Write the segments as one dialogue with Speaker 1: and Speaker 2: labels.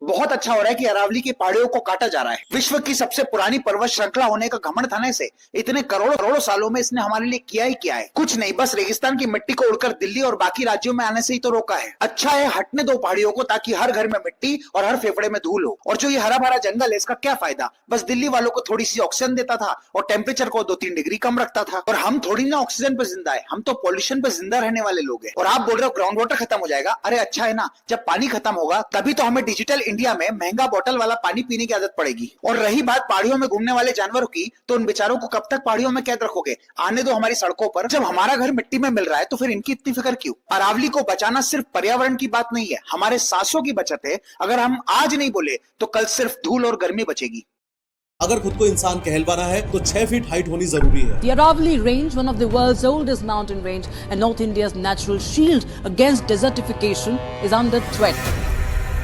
Speaker 1: बहुत अच्छा हो रहा है कि अरावली की पहाड़ियों को काटा जा रहा है। विश्व की सबसे पुरानी पर्वत श्रृंखला होने का घमंड थाने से इतने करोड़ों करोड़ों सालों में इसने हमारे लिए किया ही किया है। कुछ नहीं, बस रेगिस्तान की मिट्टी को उड़कर दिल्ली और बाकी राज्यों में आने से ही तो रोका है। अच्छा है हटने दो पहाड़ियों को, ताकि हर घर में मिट्टी और हर फेफड़े में धूल हो। और जो ये हरा भरा जंगल है, इसका क्या फायदा? बस दिल्ली वालों को थोड़ी सी ऑक्सीजन देता था और टेम्परेचर को 2-3 डिग्री कम रखता था। और हम थोड़ी ना ऑक्सीजन पे जिंदा है, हम तो पॉल्यूशन पे जिंदा रहने वाले लोग हैं। और आप बोल रहे हो ग्राउंड वाटर खत्म हो जाएगा। अरे अच्छा है ना, जब पानी खत्म होगा तभी तो हमें डिजिटल इंडिया में महंगा बोतल वाला पानी पीने की आदत पड़ेगी। और रही बात पहाड़ियों में घूमने वाले जानवरों की, तो उन बेचारों को कब तक पहाड़ियों में कैद रखोगे? आने दो हमारी सड़कों पर। जब हमारा घर मिट्टी में मिल रहा है तो फिर इनकी इतनी फिक्र क्यों? अरावली को बचाना सिर्फ पर्यावरण की बात नहीं है, हमारे सांसों की बचत है। अगर हम आज नहीं बोले तो कल सिर्फ धूल और गर्मी बचेगी।
Speaker 2: अगर खुद को इंसान कहलवाना है तो 6 फीट हाइट होनी जरूरी है।
Speaker 3: The Aravalli Range, one of the world's oldest mountain range and North India's natural shield against desertification, is under threat.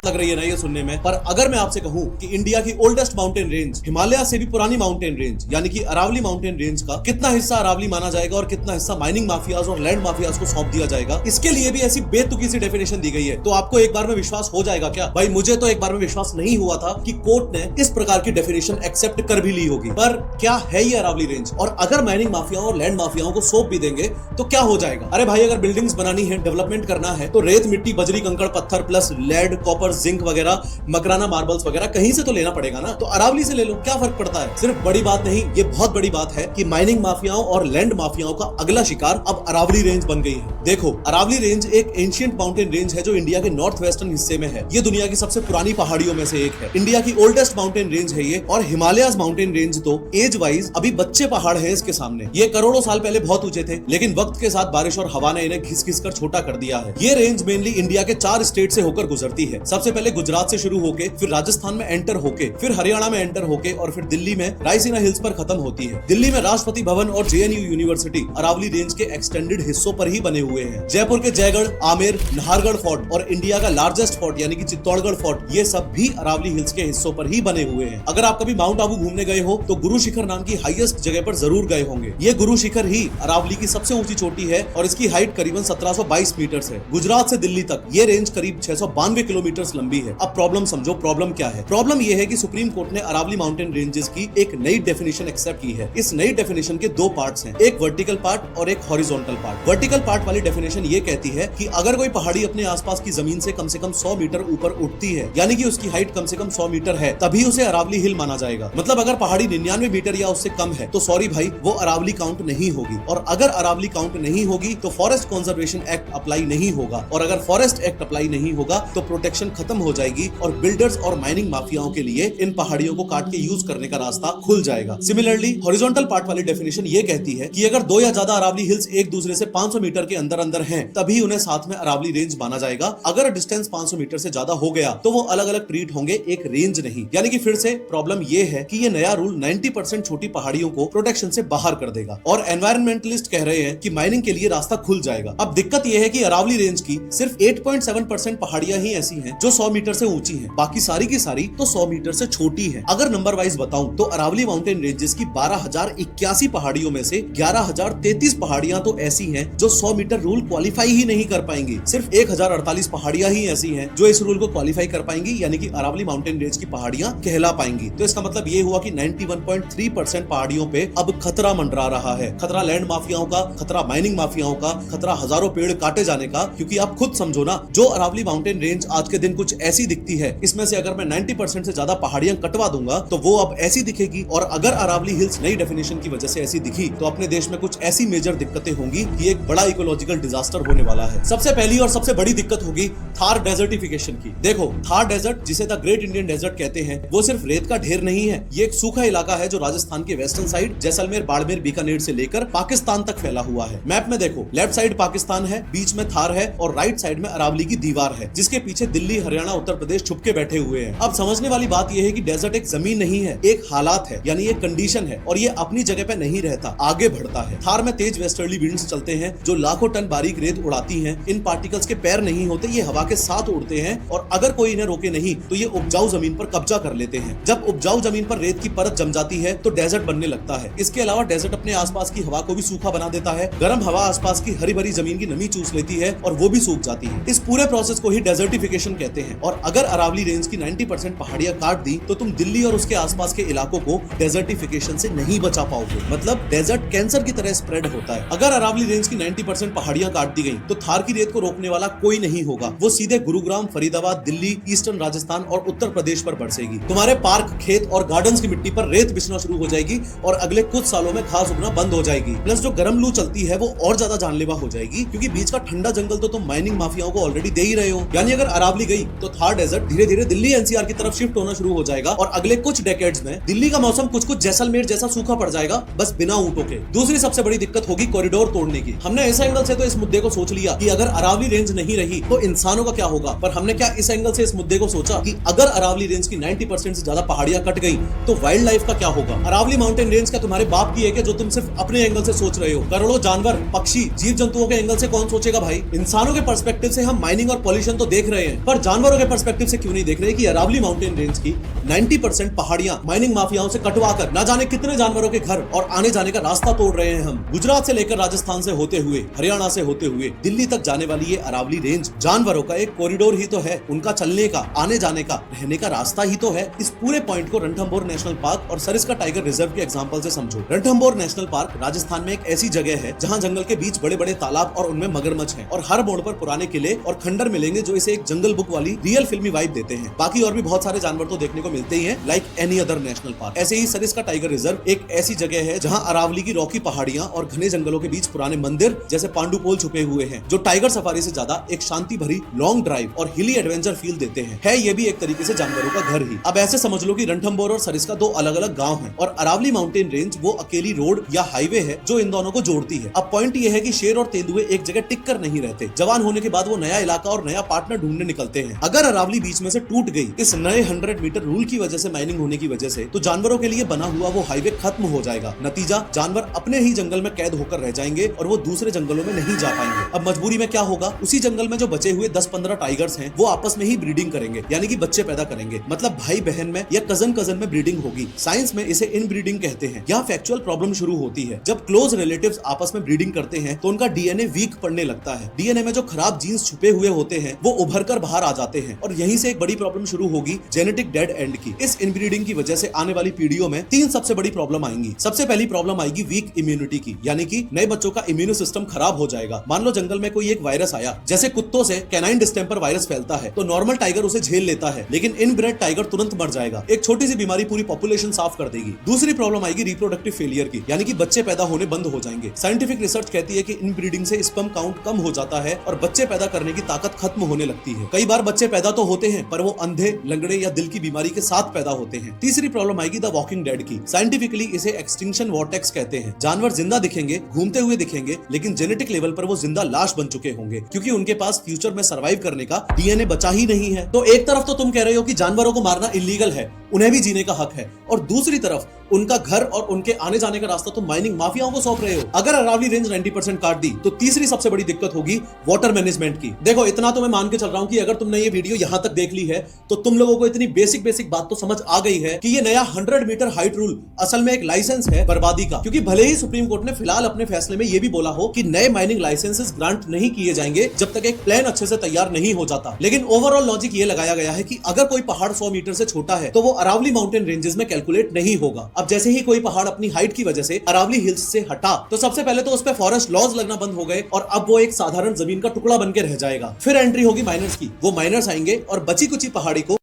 Speaker 2: लग रही है ना ये सुनने में, पर अगर मैं आपसे कहूं कि इंडिया की ओल्डेस्ट माउंटेन रेंज, हिमालय से भी पुरानी माउंटेन रेंज यानी कि अरावली माउंटेन रेंज का कितना हिस्सा अरावली माना जाएगा और कितना हिस्सा माइनिंग माफियाज और लैंड माफियाज को सौंप दिया जाएगा, इसके लिए भी ऐसी बेतुकी सी डेफिनेशन दी गई है, तो आपको एक बार में विश्वास हो जाएगा क्या? भाई मुझे तो एक बार में विश्वास नहीं हुआ था कि कोर्ट ने इस प्रकार की डेफिनेशन एक्सेप्ट कर भी ली होगी। पर क्या है ये अरावली रेंज? और अगर माइनिंग माफियाओं और लैंड माफियाओं को सौंप भी देंगे तो क्या हो जाएगा? अरे भाई अगर बिल्डिंग्स बनानी है, डेवलपमेंट करना है, तो रेत मिट्टी बजरी कंकड़ पत्थर प्लस लेड कॉपर जिंक वगैरह मकराना मार्बल्स वगैरह कहीं से तो लेना पड़ेगा ना। तो अरावली से ले लो, क्या फर्क पड़ता है? सिर्फ बड़ी बात नहीं, ये बहुत बड़ी बात है कि माइनिंग माफियाओं और लैंड माफियाओं का अगला शिकार अब अरावली रेंज बन गई है। देखो, अरावली रेंज एक एंशिएंट माउंटेन रेंज है जो इंडिया के नॉर्थ वेस्टर्न हिस्से में है। ये दुनिया की सबसे पुरानी पहाड़ियों में से एक है। इंडिया की ओल्डेस्ट माउंटेन रेंज है ये। और हिमालयस माउंटेन रेंज तो एज वाइज अभी बच्चे पहाड़ है इसके सामने। ये करोड़ों साल पहले बहुत ऊंचे थे, लेकिन वक्त के साथ बारिश और हवा ने इन्हें घिस घिस कर छोटा कर दिया है। ये रेंज मेनली इंडिया के 4 स्टेट से होकर गुजरती है। सबसे पहले गुजरात से शुरू होकर फिर राजस्थान में एंटर होके, फिर हरियाणा में एंटर होके और फिर दिल्ली में रायसीना हिल्स पर खत्म होती है। दिल्ली में राष्ट्रपति भवन और जेएनयू यूनिवर्सिटी अरावली रेंज के एक्सटेंडेड हिस्सों पर ही बने हुए हैं। जयपुर के जयगढ़, आमेर, नाहरगढ़ फोर्ट और इंडिया का लार्जेस्ट फोर्ट यानी कि चित्तौड़गढ़ फोर्ट, ये सब भी अरावली हिल्स के हिस्सों पर ही बने हुए हैं। अगर आप कभी माउंट आबू घूमने गए हो तो गुरु शिखर नाम की हाईएस्ट जगह पर जरूर गए होंगे। ये गुरु शिखर ही अरावली की सबसे ऊंची चोटी है और इसकी हाइट करीबन 1722 मीटर है। गुजरात से दिल्ली तक ये रेंज करीब 692 किलोमीटर लंबी है। अब प्रॉब्लम समझो, प्रॉब्लम क्या है? प्रॉब्लम यह है कि सुप्रीम कोर्ट ने अरावली माउंटेन रेंजेस की एक नई डेफिनेशन एक्सेप्ट की है। इस नई डेफिनेशन के 2 पार्ट्स हैं, एक वर्टिकल पार्ट और एक हॉरिजॉन्टल पार्ट। वर्टिकल पार्ट वाली डेफिनेशन ये कहती है कि अगर कोई पहाड़ी अपने आसपास की जमीन से कम 100 मीटर ऊपर उठती है, यानी कि उसकी हाइट कम से कम 100 मीटर है, तभी उसे अरावली हिल माना जाएगा। मतलब अगर पहाड़ी 99 मीटर या उससे कम है तो सॉरी भाई, वो अरावली काउंट नहीं होगी। और अगर अरावली काउंट नहीं होगी तो फॉरेस्ट कंजर्वेशन एक्ट अप्लाई नहीं होगा। और अगर फॉरेस्ट एक्ट अप्लाई नहीं होगा तो प्रोटेक्शन खत्म हो जाएगी और बिल्डर्स और माइनिंग माफियाओं के लिए इन पहाड़ियों को काट के यूज करने का रास्ता खुल जाएगा। सिमिलरली हॉरिजॉन्टल पार्ट वाली डेफिनेशन ये कहती है कि अगर 2 या ज्यादा अरावली हिल्स एक दूसरे से 500 मीटर के अंदर अंदर हैं, तभी उन्हें साथ में अरावली रेंज माना जाएगा। अगर डिस्टेंस 500 मीटर से ज्यादा हो गया तो वो अलग अलग ट्रीट होंगे, एक रेंज नहीं। यानी कि फिर से प्रॉब्लम ये है कि ये नया रूल 90% छोटी पहाड़ियों को प्रोटेक्शन से बाहर कर देगा और एनवायरमेंटलिस्ट कह रहे हैं कि माइनिंग के लिए रास्ता खुल जाएगा। अब दिक्कत यह है कि अरावली रेंज की सिर्फ 8.7% पहाड़ियां ही ऐसी हैं जो 100 मीटर से ऊंची हैं, बाकी सारी की सारी तो 100 मीटर से छोटी है। अगर नंबर वाइज बताऊं तो अरावली माउंटेन रेंजेस की 12,081 पहाड़ियों में से 11,033 पहाड़ियां तो ऐसी हैं जो 100 मीटर रूल क्वालिफाई ही नहीं कर पाएंगी। सिर्फ 1,048 पहाड़ियां ही ऐसी हैं जो इस रूल को क्वालिफाई कर पाएंगी, यानी कि अरावली माउंटेन रेंज की पहाड़ियां कहला पाएंगी। तो इसका मतलब ये हुआ कि 91.3% पहाड़ियों पे अब खतरा मंडरा रहा है। खतरा लैंड माफियाओं का, खतरा माइनिंग माफियाओं का, खतरा हजारों पेड़ काटे जाने का। क्योंकि आप खुद समझो ना, जो अरावली माउंटेन रेंज आज के दिन कुछ ऐसी दिखती है, इसमें से अगर मैं 90% से ज्यादा पहाड़ियां कटवा दूंगा तो वो अब ऐसी दिखेगी। और अगर अरावली हिल्स नई डेफिनेशन की वजह से ऐसी दिखी तो अपने देश में कुछ ऐसी मेजर दिक्कतें होंगी कि एक बड़ा इकोलॉजिकल डिजास्टर होने वाला है। सबसे पहली और सबसे बड़ी दिक्कत होगी थार डेजर्टिफिकेशन की। देखो, थार डेजर्ट, जिसे द ग्रेट इंडियन डेजर्ट कहते हैं, वो सिर्फ रेत का ढेर नहीं है। ये एक सूखा इलाका है जो राजस्थान के वेस्टर्न साइड जैसलमेर, बाड़मेर, बीकानेर से लेकर पाकिस्तान तक फैला हुआ है। मैप में देखो, लेफ्ट साइड पाकिस्तान है, बीच में थार है और राइट साइड में अरावली की दीवार है, जिसके पीछे दिल्ली, हरियाणा, उत्तर प्रदेश छुपके बैठे हुए हैं। अब समझने वाली बात यह है कि डेजर्ट एक जमीन नहीं है, एक हालात है, यानी एक कंडीशन है और ये अपनी जगह पे नहीं रहता, आगे बढ़ता है। थार में तेज वेस्टर्ली विंड्स चलते हैं जो लाखों टन बारीक रेत उड़ाती हैं। इन पार्टिकल्स के पैर नहीं होते, ये हवा के साथ उड़ते हैं और अगर कोई इन्हें रोके नहीं तो ये उपजाऊ जमीन पर कब्जा कर लेते हैं। जब उपजाऊ जमीन पर रेत की परत जम जाती है तो डेजर्ट बनने लगता है। इसके अलावा डेजर्ट अपने आसपास की हवा को भी सूखा बना देता है। गर्म हवा आसपास की हरी भरी जमीन की नमी चूस लेती है और वो भी सूख जाती है। इस पूरे प्रोसेस को ही डेजर्टिफिकेशन कहते कहते हैं। और अगर अरावली रेंज की 90% पहाड़ियां काट दी तो तुम दिल्ली और उसके आसपास के इलाकों को डेजर्टिफिकेशन से नहीं बचा पाओगे। मतलब डेजर्ट कैंसर की तरह स्प्रेड होता है। अगर अरावली रेंज की 90% पहाड़ियां काट दी गई तो थार की रेत को रोकने वाला कोई नहीं होगा। वो सीधे गुरुग्राम, फरीदाबाद, दिल्ली, ईस्टर्न राजस्थान और उत्तर प्रदेश पर बरसेगी। तुम्हारे पार्क, खेत और गार्डन्स की मिट्टी पर रेत बिछना शुरू हो जाएगी और अगले कुछ सालों में घास उगना बंद हो जाएगी। प्लस जो गर्म लू चलती है वो और ज्यादा जानलेवा हो जाएगी, क्योंकि बीच का ठंडा जंगल तो तुम माइनिंग माफियाओं को ऑलरेडी दे ही रहे हो। यानी अगर अरावली गई तो थार डेजर्ट धीरे धीरे दिल्ली एनसीआर की तरफ शिफ्ट होना शुरू हो जाएगा और अगले कुछ डेकेड्स में दिल्ली का मौसम कुछ कुछ जैसलमेर जैसा सूखा पड़ जाएगा, बस बिना ऊंटों के। दूसरी सबसे बड़ी दिक्कत होगी कॉरिडोर तोड़ने की। हमने इस एंगल से तो इस मुद्दे को सोच लिया कि अगर अरावली रेंज नहीं रही तो इंसानों का क्या होगा, पर हमने क्या इस एंगल से इस मुद्दे को सोचा कि अगर अरावली रेंज की 90% से ज्यादा पहाड़ियां कट गई तो वाइल्ड लाइफ का क्या होगा। अरावली माउंटेन रेंज का तुम्हारे बाप की है कि जो तुम सिर्फ अपने एंगल से सोच रहे हो। करोड़ों जानवर, पक्षी, जीव जंतुओं के एंगल से कौन सोचेगा भाई। इंसानों के पर्सपेक्टिव से हम माइनिंग और पॉल्यूशन तो देख रहे हैं, पर जानवरों के पर्सपेक्टिव से क्यों नहीं देख रहे कि अरावली माउंटेन रेंज की 90% पहाड़ियां माइनिंग माफियाओं से कटवाकर ना जाने कितने जानवरों के घर और आने जाने का रास्ता तोड़ रहे हैं हम। गुजरात से लेकर राजस्थान से होते हुए, हरियाणा से होते हुए दिल्ली तक जाने वाली ये अरावली रेंज जानवरों का एक कॉरिडोर ही तो है। उनका चलने का, आने जाने का, रहने का रास्ता ही तो है। इस पूरे पॉइंट को रणथंभौर नेशनल पार्क और सरिस्का टाइगर रिजर्व के एग्जांपल से समझो। रणथंभौर नेशनल पार्क राजस्थान में एक ऐसी जगह है जहां जंगल के बीच बड़े बड़े तालाब और उनमें मगरमच्छ हैं और हर मोड़ पर पुराने किले और खंडर मिलेंगे जो इसे एक जंगल बुक वाली रियल फिल्मी वाइब देते हैं। बाकी और भी बहुत सारे जानवर तो देखने को मिलते ही हैं, like any other national park. ऐसे ही सरिस्का टाइगर रिजर्व एक ऐसी जगह है जहां अरावली की रॉकी पहाड़ियां और घने जंगलों के बीच पुराने मंदिर जैसे पांडुपोल छुपे हुए हैं, जो टाइगर सफारी से ज्यादा एक शांति भरी लॉन्ग ड्राइव और हिली एडवेंचर फील देते हैं। है ये भी एक तरीके से जानवरों का घर ही। अब ऐसे समझ लो कि रणथंभौर और सरिस्का दो अलग अलग गांव हैं और अरावली माउंटेन रेंज वो अकेली रोड या हाईवे है जो इन दोनों को जोड़ती है। अब पॉइंट ये है कि शेर और तेंदुए एक जगह टिक कर नहीं रहते। जवान होने के बाद वो नया इलाका और नया पार्टनर ढूंढने निकलते हैं। अगर अरावली बीच में से टूट गई इस नए 100 मीटर रूल की वजह से, माइनिंग होने की वजह से, तो जानवरों के लिए बना हुआ वो हाईवे खत्म हो जाएगा। नतीजा, जानवर अपने ही जंगल में कैद होकर रह जाएंगे और वो दूसरे जंगलों में नहीं जा पाएंगे। अब मजबूरी में क्या होगा, उसी जंगल में जो बचे हुए 10-15 टाइगर्स हैं वो आपस में ही ब्रीडिंग करेंगे, यानी कि बच्चे पैदा करेंगे। मतलब भाई बहन में या कजन कजन में ब्रीडिंग होगी। साइंस में इसे इनब्रीडिंग कहते हैं। यहाँ फैक्चुअल प्रॉब्लम शुरू होती है। जब क्लोज रिलेटिव्स आपस में ब्रीडिंग करते हैं तो उनका डीएनए वीक पड़ने लगता है। डीएनए में जो खराब जीन्स छुपे हुए होते हैं वो उभर कर बाहर आ जाते हैं और यहीं से एक बड़ी प्रॉब्लम शुरू होगी, जेनेटिक डेड एंड की। इस इनब्रीडिंग की वजह से आने वाली पीढ़ियों में 3 सबसे बड़ी प्रॉब्लम आएंगी। सबसे पहली प्रॉब्लम आएगी वीक इम्यूनिटी की, यानी कि नए बच्चों का इम्यून सिस्टम खराब हो जाएगा। मान लो जंगल में कोई एक वायरस आया, जैसे कुत्तों से कैनाइन डिस्टेंपर वायरस फैलता है तो नॉर्मल टाइगर उसे झेल लेता है, लेकिन इनब्रेड टाइगर तुरंत मर जाएगा। एक छोटी सी बीमारी पूरी पॉपुलेशन साफ कर देगी। दूसरी प्रॉब्लम आएगी रिप्रोडक्टिव फेलियर की, यानी कि बच्चे पैदा होने बंद हो जाएंगे। साइंटिफिक रिसर्च कहती है कि इनब्रीडिंग से स्पर्म काउंट कम हो जाता है और बच्चे पैदा करने की ताकत खत्म होने लगती है। कई बार बच्चे पैदा तो होते हैं पर वो अंधे, लंगड़े या दिल की बीमारी के साथ पैदा होते हैं। तीसरी प्रॉब्लम आएगी द वॉकिंग डेड की। साइंटिफिकली इसे एक्सटिंक्शन वॉर्टेक्स कहते हैं। जानवर जिंदा दिखेंगे, घूमते हुए दिखेंगे, लेकिन जेनेटिक लेवल पर वो जिंदा लाश बन चुके होंगे, क्योंकि उनके पास फ्यूचर में सर्वाइव करने का डीएनए बचा ही नहीं है। तो एक तरफ तो तुम कह रहे हो कि जानवरों को मारना इलीगल है, उन्हें भी जीने का हक है, और दूसरी तरफ उनका घर और उनके आने जाने का रास्ता तुम माइनिंग माफियाओं को सौंप रहे हो। अगर अरावली रेंज 90% काट दी तो तीसरी सबसे बड़ी दिक्कत होगी वाटर मैनेजमेंट की। देखो, इतना तो मैं मान के चल रहा हूं कि अगर तुमने ये वीडियो यहां तक देख ली है तो तुम लोगों को इतनी बेसिक बात तो समझ आ गई है कि ये नया 100 मीटर हाइट रूल असल में एक लाइसेंस है बर्बादी का। क्योंकि भले ही सुप्रीम कोर्ट ने फिलहाल अपने फैसले में ये भी बोला हो कि नए माइनिंग लाइसेंसेस ग्रांट नहीं किए जाएंगे जब तक एक प्लान अच्छे से तैयार नहीं हो जाता, लेकिन ओवरऑल लॉजिक ये लगाया गया है कि अगर कोई पहाड़ 100 मीटर से छोटा है तो वो अरावली माउंटेन रेंजेस में कैलकुलेट नहीं होगा। अब जैसे ही कोई पहाड़ अपनी हाइट की वजह से अरावली हिल्स से हटा तो सबसे पहले तो उस पे फॉरेस्ट लॉज लगना बंद हो गए और अब वो एक साधारण जमीन का टुकड़ा बनकर रह जाएगा। फिर एंट्री होगी माइनर्स की। वो माइनर्स आएंगे और बची कुची पहाड़ी को